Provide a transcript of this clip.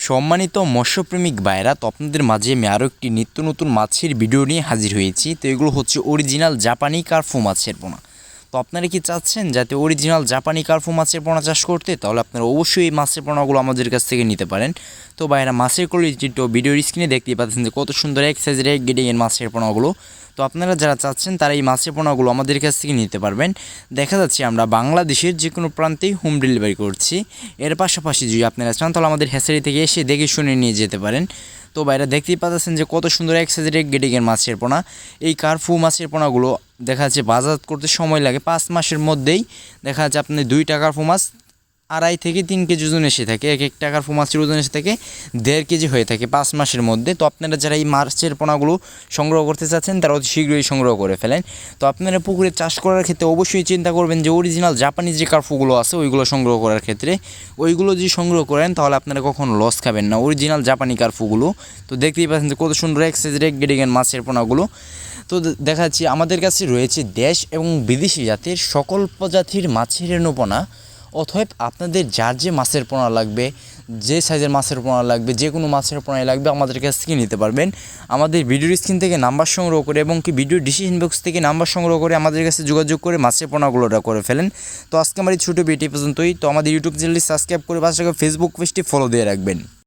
সম্মানিত মৎস্যপ্রেমিক ভাইরা, তো আপনাদের মাঝে আমি আরও একটি নিত্য নতুন মাছের ভিডিও নিয়ে হাজির হয়েছি। তো এগুলো হচ্ছে অরিজিনাল জাপানি কার্পু মাছের পোনা। তো আপনারা কি চাচ্ছেন যাতে অরিজিনাল জাপানি কার্পু মাছের পোনা চাষ করতে, তাহলে আপনারা অবশ্যই এই মাছের পোনাগুলো আমাদের কাছ থেকে নিতে পারেন। তো ভাইরা, মাছের কোয়ালিটি তো ভিডিওর স্ক্রিনে দেখতেই পাচ্ছেন যে কত সুন্দর এক সাইজের এক গ্রেডিংয়ের মাছের পোনাগুলো। তো আপনারা যারা চাচ্ছেন তারা এই মাছের পোনাগুলো আমাদের কাছ থেকে নিতে পারবেন। দেখা যাচ্ছে আমরা বাংলাদেশের যে কোনো প্রান্তেই হোম ডেলিভারি করছি। এর পাশাপাশি যদি আপনারা চান তাহলে আমাদের হ্যাচারি থেকে এসে দেখে শুনে নিয়ে যেতে পারেন। তো বাইরে দেখতেই পাচ্ছেন যে কত সুন্দর এক সাইজের এক গ্রেডিংয়ের মাছের পোনা। এই কার্পু মাছের পোনাগুলো দেখা যাচ্ছে বাজার করতে সময় লাগে 5 মাসের মধ্যেই। দেখা যাচ্ছে আপনি 2টা কার্পু মাছ 2.5 থেকে 3 কেজি ওজন এসে থাকে। এক একটা কার্পু মাছের ওজন এসে থাকে 1.5 কেজি হয়ে থাকে 5 মাসের মধ্যে। তো আপনারা যারা এই মাছের পোনাগুলো সংগ্রহ করতে চাচ্ছেন তারা অতি শীঘ্রই সংগ্রহ করে ফেলেন। তো আপনারা পুকুরে চাষ করার ক্ষেত্রে অবশ্যই চিন্তা করবেন যে অরিজিনাল জাপানি যে কার্পুগুলো আছে ওইগুলো সংগ্রহ করার ক্ষেত্রে। ওইগুলো যদি সংগ্রহ করেন তাহলে আপনারা কখনো লস খাবেন না, অরিজিনাল জাপানি কার্পুগুলো। তো দেখতেই পাচ্ছেন যে কত সুন্দর এক সাইজের এক গ্রেডিংয়ের মাছের পোনাগুলো। তো দেখা যাচ্ছে আমাদের কাছে রয়েছে দেশ এবং বিদেশি জাতের সকল প্রজাতির মাছের রেণুপোনা। অতএব আপনাদের যার যে মাছের পোনা লাগবে, যে সাইজের মাছের পোনা লাগবে, যে কোনো মাছের পোনাই লাগবে আমাদের কাছ থেকে নিতে পারবেন। আমাদের ভিডিওর স্ক্রিন থেকে নাম্বার সংগ্রহ করে এবং কি ভিডিওর ডিসিশন বক্স থেকে নাম্বার সংগ্রহ করে আমাদের কাছে যোগাযোগ করে মাছের পোনাগুলোটা করে ফেলেন। তো আজকে আমার এই ছোটো ভিডিও পর্যন্তই। তো আমাদের ইউটিউব চ্যানেলটি সাবস্ক্রাইব করে পাশে ফেসবুক পেজটি ফলো দিয়ে রাখবেন।